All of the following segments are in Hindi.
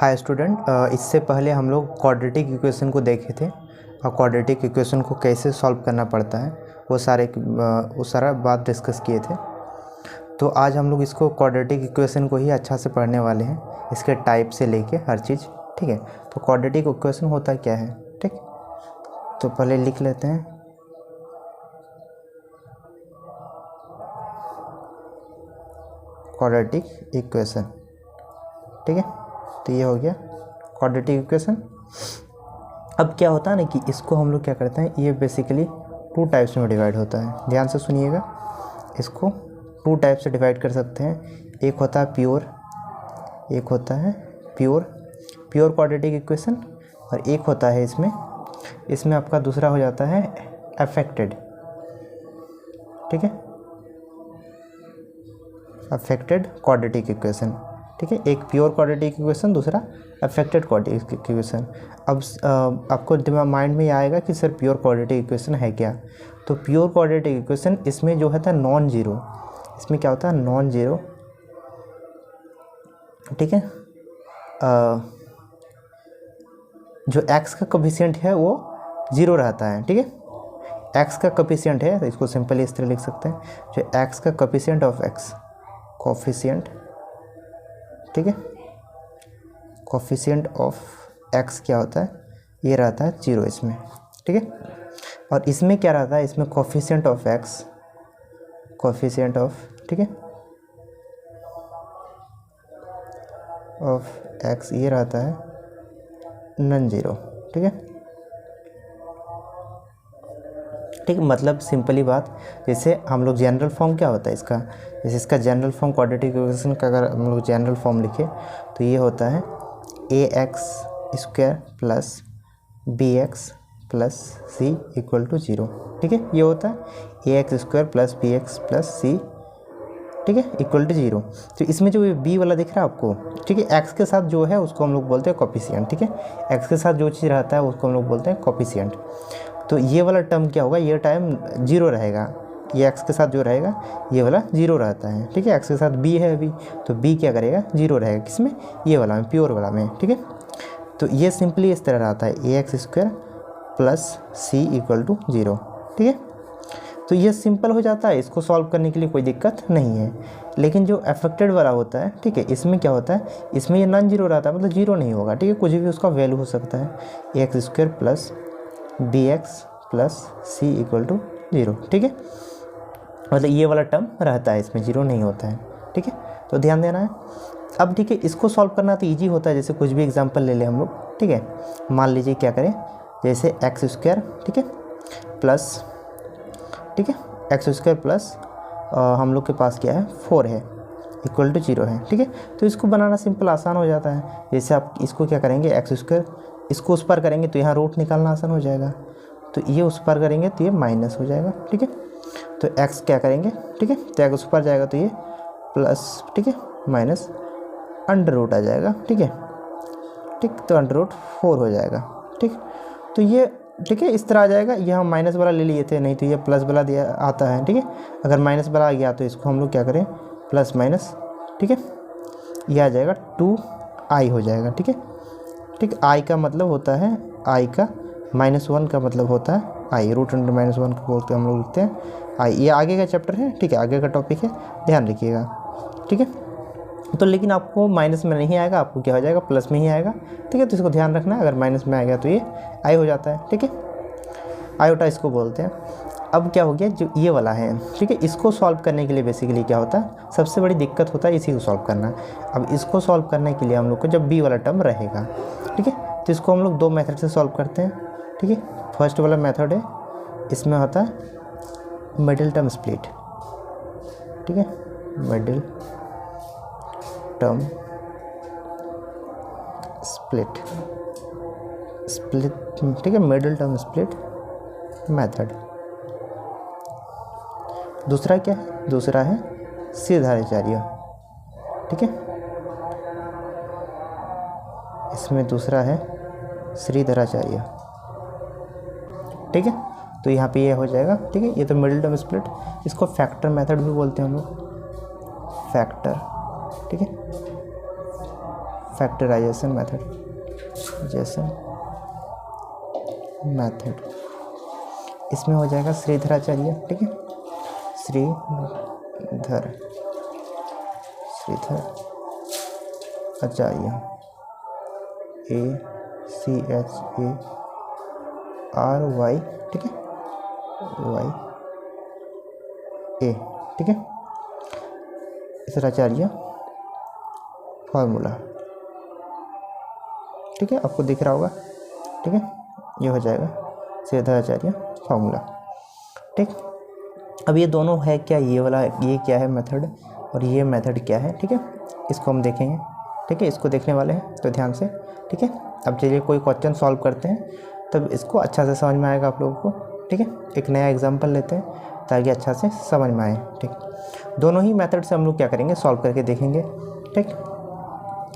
हाय स्टूडेंट, इससे पहले हम लोग क्वाड्रेटिक इक्वेशन को देखे थे और क्वाड्रेटिक इक्वेशन को कैसे सॉल्व करना पड़ता है वो सारा बात डिस्कस किए थे। तो आज हम लोग इसको क्वाड्रेटिक इक्वेशन को ही अच्छा से पढ़ने वाले हैं, इसके टाइप से लेके हर चीज़। ठीक है, तो क्वाड्रेटिक इक्वेशन होता क्या है, ठीक। तो पहले लिख लेते हैं। क्वाड्रेटिक इक्वेशन, ठीक है, तो ये हो गया क्वाड्रेटिक इक्वेशन। अब क्या होता है ना कि इसको हम लोग क्या करते हैं, ये बेसिकली टू टाइप्स में डिवाइड होता है। ध्यान से सुनिएगा, इसको टू टाइप से डिवाइड कर सकते हैं। एक होता है प्योर, एक होता है प्योर क्वाड्रेटिक इक्वेशन, और एक होता है इसमें आपका दूसरा हो जाता है अफेक्टेड, ठीक है, अफेक्टेड क्वाड्रेटिक इक्वेशन, ठीक है। एक प्योर क्वाड्रेटिक इक्वेशन, दूसरा अफेक्टेड क्वाड्रेटिक इक्वेशन। अब आपको दिमाग माइंड में ये आएगा कि सर प्योर क्वाड्रेटिक इक्वेशन है क्या। तो प्योर क्वाड्रेटिक इक्वेशन इसमें जो होता है नॉन जीरो, इसमें क्या होता है नॉन जीरो, ठीक है। जो x का कोफिशिएंट है वो जीरो रहता है, ठीक है। x का कोफिशिएंट है तो इसको सिंपली इस तरह लिख सकते हैं, जो x का कोफिशिएंट ऑफ x, कोफिशिएंट, ठीक है, कोफिशिएंट ऑफ x क्या होता है, ये रहता है जीरो इसमें, ठीक है। और इसमें क्या रहता है, इसमें coefficient of x, coefficient of, ठीक है, ऑफ x ये रहता है नॉन जीरो, ठीक है, ठीक। मतलब सिंपली बात, जैसे हम लोग जनरल फॉर्म क्या होता है इसका, जैसे इसका जनरल फॉर्म क्वाड्रेटिक इक्वेशन का अगर हम लोग जनरल फॉर्म लिखे तो ये होता है ax square plus bx plus c equal to zero, ठीक है। ये होता है ax square plus bx plus c, ठीक है, इक्वल टू जीरो। तो इसमें जो ये b वाला दिख रहा है आपको, ठीक है, x के साथ जो है उसको हम लोग बोलते हैं कोफिशिएंट, ठीक है। x के साथ जो चीज़ रहता है उसको हम लोग बोलते हैं कोफिशिएंट। तो ये वाला टर्म क्या होगा, ये टाइम जीरो रहेगा, ये x के साथ जो रहेगा ये वाला जीरो रहता है, ठीक है। x के साथ b है अभी, तो b क्या करेगा, जीरो रहेगा, किसमें, ये वाला में, प्योर वाला में, ठीक है। तो ये सिंपली इस तरह रहता है ax square plus c equal to zero, ठीक है। तो ये सिंपल हो जाता है, इसको सॉल्व करने के लिए कोई दिक्कत नहीं है। लेकिन जो अफेक्टेड वाला होता है, ठीक है, इसमें क्या होता है, इसमें ये नॉन जीरो रहता है, मतलब जीरो नहीं होगा, ठीक है, कुछ भी उसका वैल्यू हो सकता है, x square plus b x plus c equal to zero, ठीक है। मतलब ये वाला टर्म रहता है, इसमें जीरो नहीं होता है, ठीक है, तो ध्यान देना है। अब ठीक है, इसको सॉल्व करना तो ईजी होता है, जैसे कुछ भी एग्जाम्पल ले लें हम लोग, ठीक है। मान लीजिए क्या करें, जैसे एक्स स्क्वायर, ठीक है, प्लस, ठीक है, एक्स स्क्वायर प्लस हम लोग के पास क्या है, 4 है, इक्वल टू जीरो है, ठीक है। तो इसको बनाना सिंपल आसान हो जाता है। जैसे आप इसको क्या करेंगे, एक्स स्क्वायर इसको उस पर करेंगे तो यहाँ रूट निकालना आसान हो जाएगा, तो ये उस पर करेंगे तो ये माइनस हो जाएगा, ठीक है। तो एक्स क्या करेंगे, ठीक है, तो एक्स उस पर जाएगा तो ये प्लस, ठीक है, माइनस अंडर रूट आ जाएगा, ठीक है, ठीक। तो अंडर रूट 4 हो जाएगा, ठीक। तो ये, ठीक है, इस तरह आ जाएगा। ये हम माइनस वाला ले लिए थे, नहीं तो ये प्लस वाला दिया आता है, ठीक है। अगर माइनस वाला आ गया तो इसको हम लोग क्या करें, प्लस माइनस, ठीक है, ये आ जाएगा 2i हो जाएगा, ठीक है, ठीक। i का मतलब होता है, i का -1 का मतलब होता है i, रूट अंडर -1 को बोलते हम लोग लिखते हैं i। ये आगे का चैप्टर है, ठीक है, आगे का टॉपिक है, ध्यान रखिएगा, ठीक है। तो लेकिन आपको माइनस में नहीं आएगा, आपको क्या हो जाएगा, प्लस में ही आएगा, ठीक है। तो इसको ध्यान रखना है, अगर माइनस में आएगा तो ये आई हो जाता है, ठीक है, आयोटा इसको बोलते हैं। अब क्या हो गया, जो ये वाला है, ठीक है, इसको सॉल्व करने के लिए बेसिकली क्या होता है, सबसे बड़ी दिक्कत होता है इसी को सॉल्व करना। अब इसको सॉल्व करने के लिए हम लोग को जब बी वाला टर्म रहेगा, ठीक है, तो इसको हम लोग दो मेथड से सॉल्व करते हैं, ठीक है। फर्स्ट वाला मेथड है, इसमें होता है मिडिल टर्म स्प्लिट, ठीक है, मिडिल टर्म स्प्लिट, ठीक है, मिडिल टर्म स्प्लिट मेथड। दूसरा क्या है, दूसरा है श्रीधराचार्य, ठीक है, इसमें दूसरा है श्रीधराचार्य, ठीक है। तो यहाँ पे ये हो जाएगा, ठीक है, ये तो मिडिल टर्म स्प्लिट, इसको फैक्टर मेथड भी बोलते हैं हम लोग, फैक्टर, ठीक है, फैक्टराइजेशन मेथड इसमें हो जाएगा श्रीधराचार्य, ठीक है, श्रीधर आचार्य, ACHARY, ठीक है, YA, ठीक है, श्रीधराचार्य फार्मूला, ठीक है, आपको दिख रहा होगा, ठीक है, ये हो जाएगा श्रीधराचार्य फार्मूला, ठीक। अब ये दोनों है क्या, ये वाला, ये क्या है मेथड और ये मेथड क्या है, ठीक है, इसको हम देखेंगे, ठीक है, इसको देखने वाले हैं तो ध्यान से, ठीक है। अब चलिए कोई क्वेश्चन सॉल्व करते हैं तब इसको अच्छा से समझ में आएगा आप लोगों को, ठीक है। एक नया एग्जांपल लेते हैं ताकि अच्छा से समझ में आए, ठीक। दोनों ही मेथड से हम लोग क्या करेंगे, सॉल्व करके देखेंगे, ठीक,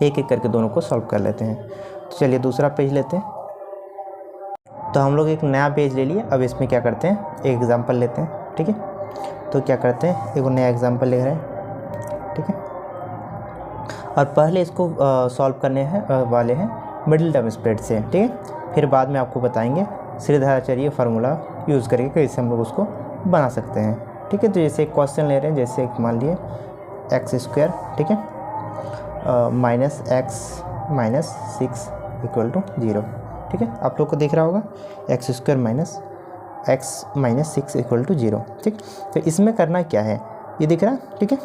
एक एक करके दोनों को सॉल्व कर लेते हैं। तो चलिए दूसरा पेज लेते हैं। तो हम लोग एक नया पेज ले लिए, अब इसमें क्या करते हैं, एक एग्जांपल लेते हैं, ठीक है। तो क्या करते हैं, एक नया एग्जांपल ले रहे हैं, ठीक है, और पहले इसको सॉल्व करने वाले हैं मिडिल टर्म स्प्रेड से, ठीक है। फिर बाद में आपको बताएंगे श्रीधराचार्य फार्मूला यूज़ करके कैसे हम लोग उसको बना सकते हैं, ठीक है। तो जैसे एक क्वेश्चन ले रहे हैं, जैसे एक मान लिए x², ठीक है, -x - 6 = 0, ठीक है, आप लोग को दिख रहा होगा x² - x - 6 = 0, ठीक। तो इसमें करना क्या है, ये दिख रहा है, ठीक है,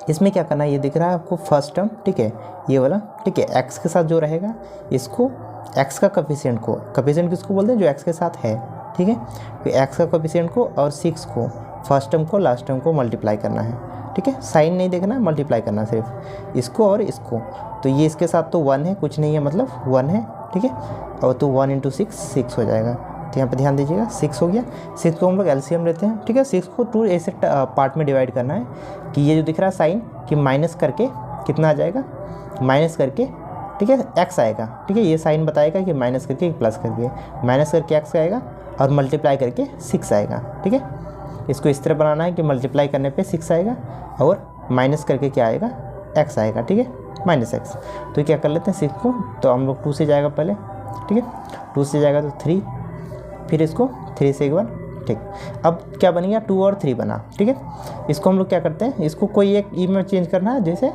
इसमें क्या करना है, ये दिख रहा है आपको फर्स्ट टर्म, ठीक है, ये वाला, ठीक है, x के साथ जो रहेगा इसको x का कोफिशिएंट किसको बोलते हैं, जो x के साथ है, ठीक है। तो x का कोफिशिएंट को और 6 को, फर्स्ट टर्म को लास्ट टर्म को मल्टीप्लाई करना है, ठीक है, साइन नहीं देखना है, मल्टीप्लाई करना है सिर्फ इसको और इसको। तो ये इसके साथ तो 1 है, कुछ नहीं है, मतलब 1 है, ठीक है, और तो 1 × 6 6 हो जाएगा। तो यहाँ पे ध्यान दीजिएगा 6 हो गया। 6 को हम लोग एलसीएम लेते हैं, ठीक है। 6 को 2 ऐसे पार्ट में डिवाइड करना है कि ये जो दिख रहा है साइन कि माइनस करके कितना आ जाएगा, माइनस करके, ठीक है, x आएगा, ठीक है, ये साइन बताएगा कि माइनस करके प्लस करके, माइनस करके x आएगा और मल्टीप्लाई करके 6 आएगा, ठीक है। इसको इस तरह बनाना है कि मल्टीप्लाई करने पे 6 आएगा और माइनस करके क्या आएगा, x आएगा, ठीक है, -x। तो क्या कर लेते हैं 6 को, तो हम लोग 2 से जाएगा पहले, ठीक है, 2 से जाएगा तो 3, फिर इसको 3 से 1, ठीक। अब क्या बन गया, 2 और 3 बना, ठीक है। इसको हम लोग क्या करते हैं, इसको कोई एक ई में चेंज करना है, जैसे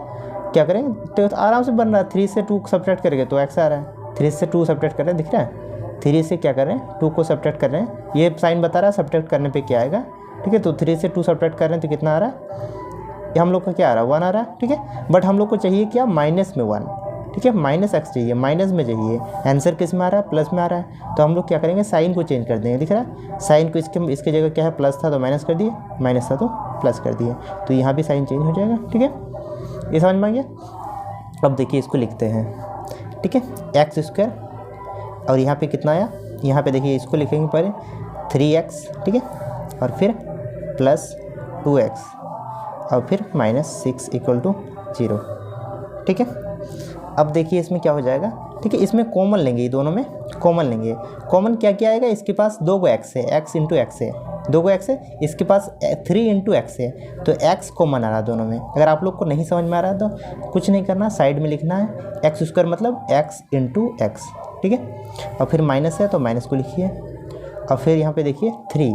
क्या करें, तो आराम से बन रहा है, 3 से 2 सब्ट्रैक्ट करेंगे तो x आ रहा है, 3 से 2 सब्ट्रैक्ट कर रहे हैं, दिख रहा है, 3 से क्या कर रहे हैं, 2 को सब्ट्रैक्ट कर रहे हैं, ये साइन बता रहा है सब्ट्रैक्ट करने पे क्या आएगा, ठीक है। तो 3 से 2 सब्ट्रैक्ट कर रहे हैं तो कितना आ रहा है, ये हम लोग का क्या आ रहा है, 1 आ रहा है, ठीक है। बट हम लोग को चाहिए क्या, माइनस में 1, ठीक है, -x चाहिए, माइनस में चाहिए, आंसर किस में आ रहा है, प्लस में आ रहा है। तो हम लोग क्या करेंगे, साइन को चेंज कर देंगे, दिख रहा है, साइन को इसके जगह क्या है, प्लस था तो माइनस कर दिए, माइनस था तो प्लस कर दिए, तो यहाँ भी साइन चेंज हो जाएगा, ठीक है, ये समझ में आ गया। अब देखिए इसको लिखते हैं, ठीक है, x² और यहाँ पे कितना आया, यहाँ पे देखिए इसको लिखेंगे पहले 3x, ठीक है, और फिर +2x और फिर -6 = 0, ठीक है। अब देखिए इसमें क्या हो जाएगा, ठीक है, इसमें कॉमन लेंगे, ये दोनों में कॉमन लेंगे। कॉमन क्या क्या आएगा, इसके पास 2 को x है, x × x है, 2 को x है, इसके पास 3 × x है, तो x कॉमन आ रहा है दोनों में। अगर आप लोग को नहीं समझ में आ रहा है तो कुछ नहीं करना, साइड में लिखना है x² मतलब x × x, ठीक है, और फिर माइनस है तो माइनस को लिखिए, और फिर यहाँ पे देखिए 3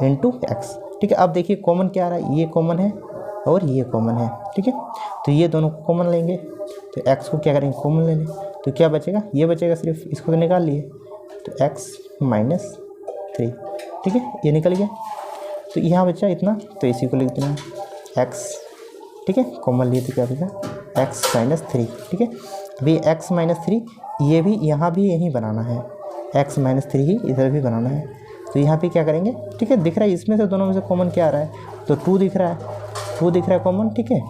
× x, ठीक है। अब देखिए कॉमन क्या आ रहा है, ये कॉमन है और ये कॉमन है, ठीक है, तो ये दोनों को कॉमन लेंगे, तो x को क्या करेंगे, कॉमन ले लें, तो क्या बचेगा, ये बचेगा सिर्फ, इसको निकाल लिए तो x - 3, ठीक है, ये निकल गया। तो यहाँ बचा इतना, तो इसी को लिख देना x, ठीक है, कॉमन लिए तो क्या बचा, x - 3, ठीक है। अभी x - 3 ये भी यहाँ भी यही बनाना है, x - 3 ही इधर भी बनाना है, तो यहाँ पे क्या करेंगे, ठीक है, दिख रहा है इसमें से दोनों में से कॉमन क्या आ रहा है, तो 2 दिख रहा है, 2 दिख रहा है कॉमन, ठीक है,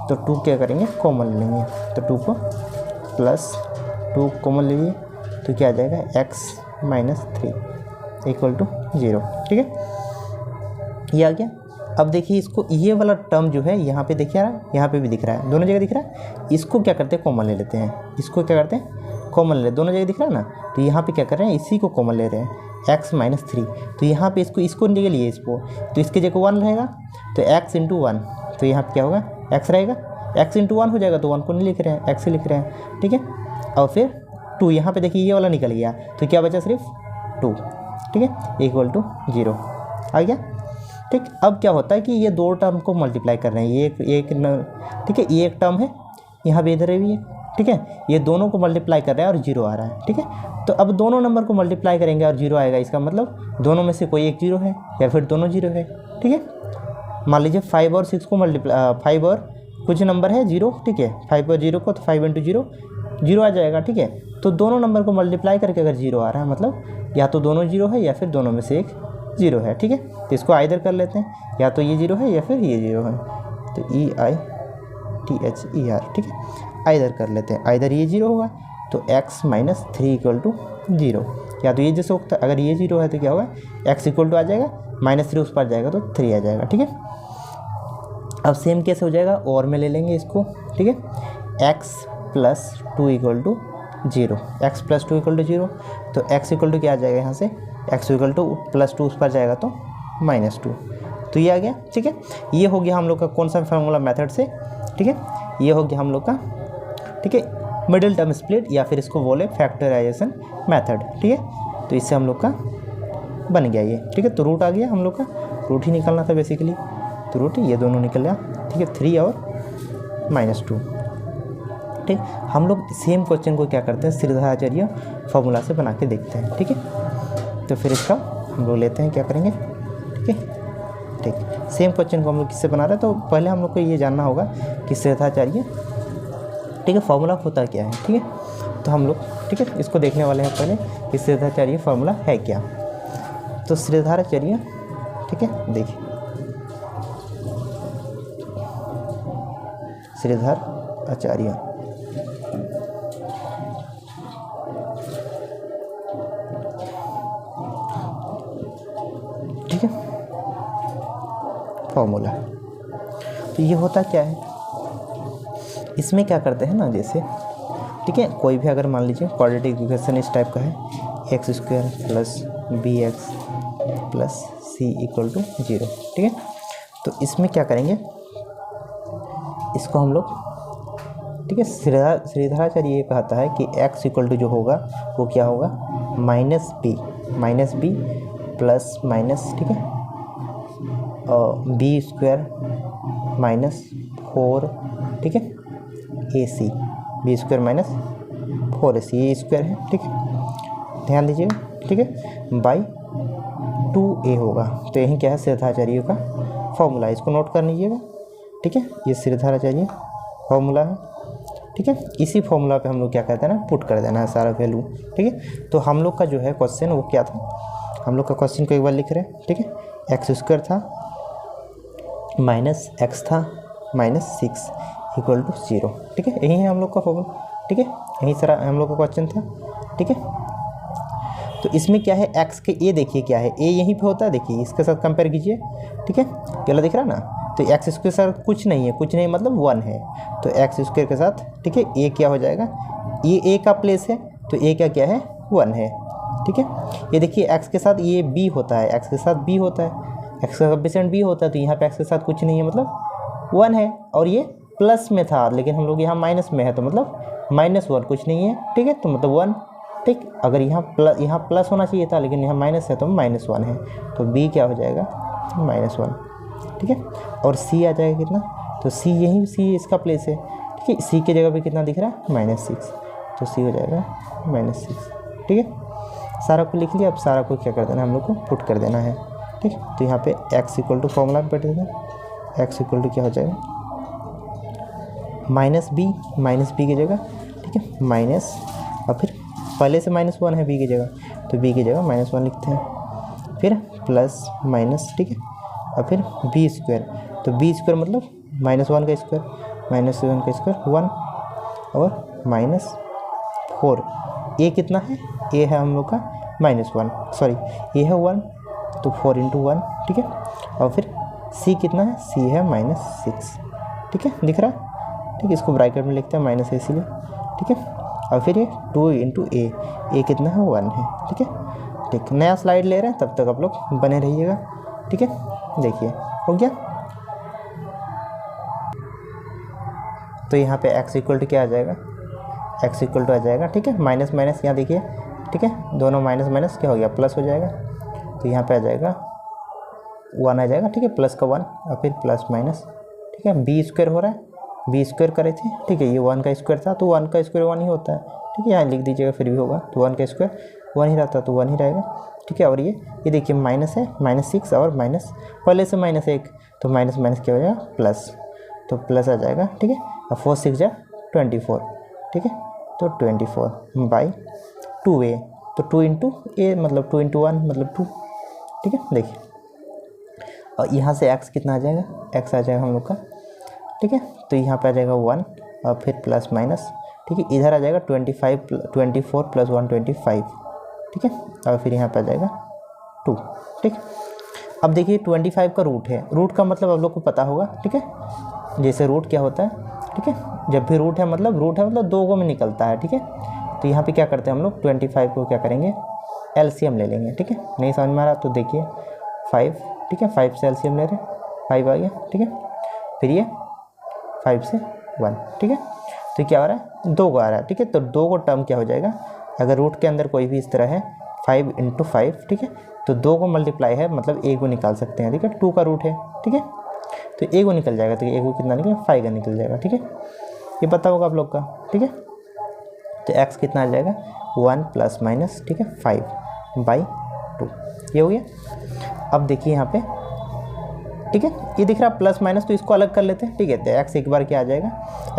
तो 2 क्या करेंगे, कॉमन लेंगे, तो 2 को +2 कॉमन लीजिए तो क्या आ जाएगा, x - 3 = 0, ठीक है, ये आ गया। अब देखिए इसको, ये वाला टर्म जो है यहाँ पे दिख रहा है, यहाँ पे भी दिख रहा है, दोनों जगह दिख रहा है, इसको क्या करते हैं, कॉमन ले लेते हैं, इसको क्या करते हैं, कॉमन ले, दोनों जगह दिख रहा है ना, तो यहाँ पे क्या कर रहे हैं, इसी को कॉमन ले रहे हैं, x - 3, तो यहाँ पे इसको निकालिए, इसको, तो इसकी जगह 1 रहेगा, तो x × 1, तो यहाँ पे क्या होगा, x रहेगा, x इंटू 1 हो जाएगा, तो 1 को नहीं लिख रहे हैं, x ही लिख रहे हैं, ठीक है। और फिर 2 यहाँ पे देखिए ये वाला निकल गया, तो क्या बचा सिर्फ 2, ठीक है, इक्वल टू 0 आ गया, ठीक। अब क्या होता है कि ये दो टर्म को मल्टीप्लाई कर रहे हैं, ये एक ठीक है, ये एक टर्म है, यहाँ पे इधर भी है, ठीक है, ये दोनों को मल्टीप्लाई कर रहे हैं और 0 आ रहा है, ठीक है। तो अब दोनों नंबर को मल्टीप्लाई करेंगे और 0 आएगा, इसका मतलब दोनों में से कोई एक 0 है या फिर दोनों 0 है, ठीक है। मान लीजिए 5 और 6 को मल्टीप्लाई, 5 और कुछ नंबर है 0, ठीक है, 5 और 0 को, तो 5 इंटू 0 0 आ जाएगा, ठीक है। तो दोनों नंबर को मल्टीप्लाई करके अगर 0 आ रहा है, मतलब या तो दोनों 0 है या फिर दोनों में से एक 0 है, ठीक है। तो इसको आइदर कर लेते हैं, या तो ये 0 है या फिर ये 0 है, तो EITHER, ठीक है, आइदर कर लेते हैं, आइदर ये 0 होगा तो x माइनस 3 इक्वल टू 0, या तो ये जैसे होता है, अगर ये 0 है तो क्या होगा, x इक्वल टू आ जाएगा, -3 उस पर जाएगा तो 3 आ जाएगा, ठीक है। अब सेम केस हो जाएगा, और में ले लेंगे इसको, ठीक है, x plus 2 equal to 0, x plus 2 equal to 0, तो x इक्वल टू क्या आ जाएगा यहाँ से, x इक्वल टू प्लस 2 उस पर जाएगा तो -2, तो ये आ गया, ठीक है। ये हो गया हम लोग का कौन सा फार्मूला मेथड से, ठीक है, ये हो गया हम लोग का, ठीक है, मिडिल टर्म स्प्लिट, या फिर इसको बोले फैक्टराइजेशन मेथड, ठीक है। तो इससे हम लोग का बन गया ये, ठीक है। तो रूट आ गया हम लोग का, रूट ही निकलना था बेसिकली, तो रूट ये दोनों निकल गया, ठीक है, 3 और -2, ठीक। हम लोग सेम क्वेश्चन को क्या करते हैं, श्रीधराचार्य फार्मूला से बना के देखते हैं, ठीक है। तो फिर इसका हम लोग लेते हैं, क्या करेंगे, ठीक है, ठीक। सेम क्वेश्चन को हम लोग किससे बना रहे हैं, तो पहले हम लोग को ये जानना होगा कि श्रीधराचार्य, ठीक है, फार्मूला होता क्या है, ठीक है। तो हम लोग, ठीक है, इसको देखने वाले हैं पहले कि श्रीधराचार्य फार्मूला है क्या। तो श्रीधराचार्य, ठीक है, देखिए श्रीधराचार्य, ठीक है, फार्मूला, तो ये होता क्या है, इसमें क्या करते हैं ना, जैसे, ठीक है, कोई भी अगर मान लीजिए क्वाड्रेटिक इक्वेशन इस टाइप का है, x² plus bx plus c equal to 0, ठीक है। तो इसमें क्या करेंगे, इसको हम लोग, ठीक है, श्रीधराचार्य ये कहता है कि x इक्वल टू जो होगा वो क्या होगा, -b प्लस माइनस, ठीक है, b² माइनस 4, ठीक है, AC, b² माइनस 4AC, ये स्क्वायर है, ठीक है, ध्यान दीजिएगा, ठीक है, बाई 2a होगा। तो यही क्या है, श्रीधराचार्य का फॉर्मूला, इसको नोट कर लीजिएगा, ठीक है, ये श्रीधराचार्य फॉर्मूला है, ठीक है। इसी फॉर्मूला पे हम लोग क्या करते हैं ना, पुट कर देना है सारा वैल्यू, ठीक है। तो हम लोग का जो है क्वेश्चन वो क्या था, हम लोग का क्वेश्चन को एक बार लिख रहे हैं, ठीक है, x² था माइनस x था -6 इक्वल टू 0, ठीक है, यही है हम लोग का फॉर्मूला, ठीक है, यही सारा हम लोग का क्वेश्चन था, ठीक है। तो इसमें क्या है, x के a देखिए क्या है, a यहीं पे होता है, देखिए इसके साथ कंपेयर कीजिए, ठीक है, क्या दिख रहा है ना, तो x² के साथ कुछ नहीं है, कुछ नहीं मतलब 1 है, तो x² के साथ, ठीक है, a क्या हो जाएगा, ये a का प्लेस है, तो a क्या है 1 है, ठीक है। ये देखिए x के साथ ये b होता है, x के साथ b होता है, x का कोएफिशिएंट b होता है, तो यहाँ पे x के साथ कुछ नहीं है मतलब 1 है, और ये प्लस में था लेकिन हम लोग यहाँ माइनस में है, तो मतलब -1 कुछ नहीं है, ठीक है, तो मतलब 1, ठीक। अगर यहाँ प्लस होना चाहिए था लेकिन यहाँ माइनस है तो -1 है, तो b क्या हो जाएगा -1, ठीक है। और c आ जाएगा कितना, तो c यही c इसका प्लेस है, ठीक है, c की जगह पे कितना दिख रहा है -6, तो c हो जाएगा -6, ठीक है। सारा को लिख लिया, अब सारा को क्या कर देना है, हम लोग को पुट कर देना है, ठीक। तो यहाँ पे x इक्वल टू फॉर्मूला में बैठ देना, x इक्वल टू क्या हो जाएगा -b की जगह, ठीक है, माइनस, और फिर पहले से -1 है b की जगह, तो b की जगह -1 लिखते हैं, फिर प्लस माइनस, ठीक है, और फिर b², तो b² मतलब -1 का स्क्वायर, -1 का स्क्वायर 1, और -4, a कितना है, a है हम लोग का -1, सॉरी a है 1, तो 4 × 1, ठीक है, और फिर c कितना है, c है -6, ठीक है, दिख रहा है, ठीक है, इसको ब्रैकेट में लिखते हैं -a इसीलिए, ठीक है, और फिर ये 2 × a कितना है 1 है, ठीक है, ठीक। नया स्लाइड ले रहे हैं, तब तक आप लोग बने रहिएगा, ठीक है, देखिए हो गया, तो यहाँ पे x इक्वल टू क्या आ जाएगा, x इक्वल टू आ जाएगा, ठीक है, माइनस माइनस यहाँ देखिए, ठीक है, दोनों माइनस माइनस क्या हो गया, प्लस हो जाएगा। तो यहाँ पे आ जाएगा 1 आ जाएगा, ठीक है, प्लस का 1 और फिर प्लस माइनस, ठीक है, बी स्क्वायर हो रहा है, बी स्क्वायर करे थे, ठीक है, ये 1 का स्क्वायर था तो 1 का स्क्वायर 1 ही होता है, ठीक है, यहाँ लिख दीजिएगा फिर भी होगा, तो 1 का स्क्वायर 1 ही रहता तो 1 ही रहेगा, ठीक है। और ये देखिए माइनस है, -6 और माइनस पहले से -1 तो माइनस माइनस क्या हो जाएगा प्लस, तो प्लस आ जाएगा, ठीक है। और 4 6 जा 24, ठीक है, तो 24/2a, तो 2 इंटू ए मतलब 2 इंटू 1 मतलब 2, ठीक है। देखिए और यहाँ से x कितना आ जाएगा, x आ जाएगा हम लोग का, ठीक है, तो यहाँ पे आ जाएगा 1 और फिर प्लस माइनस, ठीक है, इधर आ जाएगा 24 प्लस 1 25, ठीक है, और फिर यहाँ पे आ जाएगा 2, ठीक। अब देखिए 25 का रूट है, रूट का मतलब आप लोग को पता होगा, ठीक है, जैसे रूट क्या होता है, ठीक है, जब भी रूट है मतलब 2 गो में निकलता है, ठीक है। तो यहाँ पे क्या करते हैं हम लोग 25 को क्या करेंगे एलसीएम ले लेंगे, ठीक है। नहीं समझ में आ रहा तो देखिए 5, ठीक है, 5 से एलसीएम ले रहे हैं, 5 आ गया, ठीक है, फिर ये 5 से 1, ठीक है, तो क्या हो रहा है 2 को आ रहा है, ठीक है। तो 2 को टर्म क्या हो जाएगा, अगर रूट के अंदर कोई भी इस तरह है 5 × 5, ठीक है, तो 2 को मल्टीप्लाई है मतलब 1 को निकाल सकते हैं, ठीक है, 2 का रूट है, ठीक है, तो 1 को निकल जाएगा, तो 1 को कितना निकलेगा 5 का निकल जाएगा, ठीक है, ये पता होगा आप लोग का, ठीक है। तो x कितना आ जाएगा 1 प्लस माइनस, ठीक है, 5/2, ये हो गया। अब देखिए यहाँ पे, ठीक है, ये दिख रहा प्लस माइनस तो इसको अलग कर लेते हैं, ठीक है। तो x एक बार क्या आ जाएगा,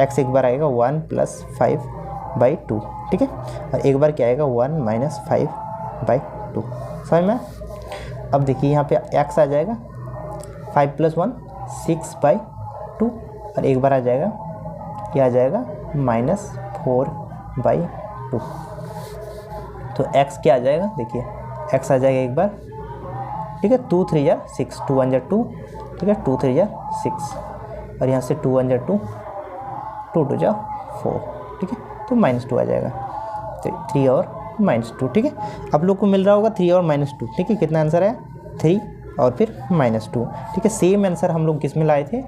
x एक बार आएगा 1 प्लस 5/2, ठीक है, और एक बार क्या आएगा 1 माइनस 5/2, समझ में। अब देखिए यहाँ पे x आ जाएगा 5 + 1 6/2 और एक बार आ जाएगा क्या आ जाएगा -4/2, तो x क्या आ जाएगा, देखिए x आ जाएगा एक बार, ठीक है, 2 3 जा 6, 2 1 जा 2, ठीक है, 2 3 जा 6 और यहाँ से 2 1 जा 2, 2 2 जा 4, ठीक है, तो -2 आ जाएगा, तो 3 और -2, ठीक है। आप लोग को मिल रहा होगा 3 और -2, ठीक है, कितना आंसर है 3 और फिर -2, ठीक है। सेम आंसर हम लोग किस में लाए थे,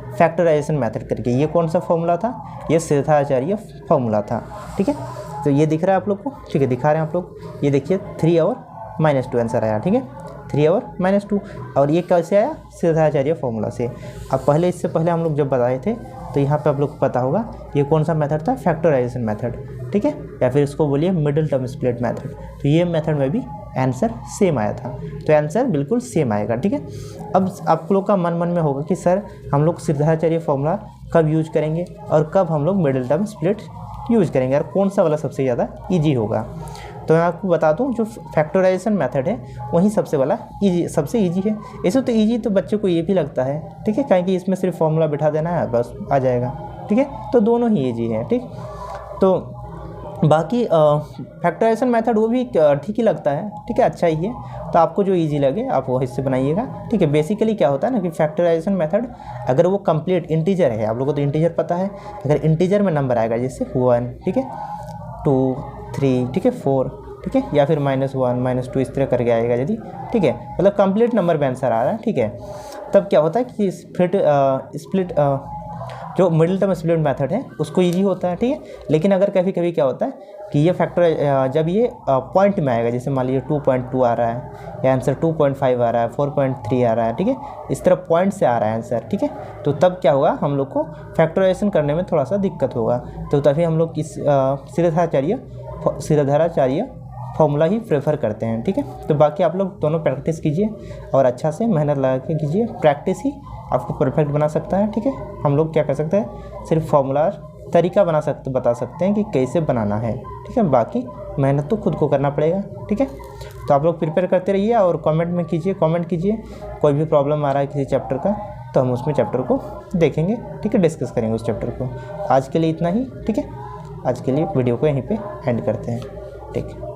फैक्टराइजेशन मेथड करके। ये कौन सा फॉर्मूला था, ये सिद्धाचार्य फॉर्मूला था, ठीक है। तो ये दिख रहा है आप लोग को, ठीक है, दिखा रहे हैं आप लोग, ये देखिए 3 और -2 आंसर आया, ठीक है, 3 और -2, और ये कैसे आया सिद्धाचार्य फॉर्मूला से। अब पहले इससे पहले हम लोग जब बताए थे तो यहाँ पे आप लोग को पता होगा ये कौन सा मेथड था, फैक्टराइजेशन मेथड, ठीक है, या फिर इसको बोलिए मिडिल टर्म स्प्लिट मेथड। तो ये मेथड में भी आंसर सेम आया था, तो आंसर बिल्कुल सेम आएगा, ठीक है। अब आप लोग का मन में होगा कि सर हम लोग सिद्धाचार्य फॉर्मूला कब यूज करेंगे और कब हम लोग मिडिल टर्म स्प्लिट यूज करेंगे, और कौन सा वाला सबसे ज़्यादा ईजी होगा। तो मैं आपको बता दूं जो फैक्टराइजेशन मेथड है वही सबसे ईजी है। ऐसे तो ईजी तो बच्चे को ये भी लगता है, ठीक है, कहीं कि इसमें सिर्फ फॉर्मूला बिठा देना है बस आ जाएगा, ठीक है, तो दोनों ही ईजी है, ठीक। तो बाकी फैक्टराइजेशन मेथड वो भी ठीक ही लगता है, ठीक है, अच्छा ही है। तो आपको जो इजी लगे आप वो हिस्से बनाइएगा, ठीक है। बेसिकली क्या होता है ना कि फैक्टराइजेशन मेथड अगर वो कंप्लीट इंटीजर है, आप लोगों को तो इंटीजर पता है, अगर इंटीजर में नंबर आएगा जैसे 1, ठीक है, 2 3, ठीक है, 4, ठीक है, या फिर -1 -2 इस तरह करके आएगा यदि, ठीक है, मतलब कंप्लीट नंबर में आंसर आ रहा है, ठीक है, तब क्या होता है कि स्प्लिट जो मिडिल टर्म स्प्लिट मेथड है उसको इजी होता है, ठीक है। लेकिन अगर कभी कभी क्या होता है कि ये फैक्टर जब ये पॉइंट में आएगा, जैसे मान लीजिए 2.2 आ रहा है या आंसर 2.5 आ रहा है, 4.3 आ रहा है, ठीक है, इस तरह पॉइंट से आ रहा है आंसर, ठीक है, तो तब क्या होगा हम लोग को फैक्टराइजेशन करने में थोड़ा सा दिक्कत होगा, तो तभी हम लोग इस सिद्धाचार्य फॉर्मूला ही प्रेफर करते हैं, ठीक है। तो बाकी आप लोग दोनों प्रैक्टिस कीजिए और अच्छा से मेहनत लगा के कीजिए, प्रैक्टिस ही आपको परफेक्ट बना सकता है, ठीक है। हम लोग क्या कर सकते हैं, सिर्फ फॉर्मूला तरीका बता सकते हैं कि कैसे बनाना है, ठीक है, बाकी मेहनत तो खुद को करना पड़ेगा, ठीक है। तो आप लोग प्रिपेयर करते रहिए और कमेंट कीजिए कोई भी प्रॉब्लम आ रहा है किसी चैप्टर का तो हम उसमें चैप्टर को देखेंगे, ठीक है, डिस्कस करेंगे उस चैप्टर को। आज के लिए इतना ही, ठीक है, आज के लिए वीडियो को यहीं पे एंड करते हैं, ठीक है।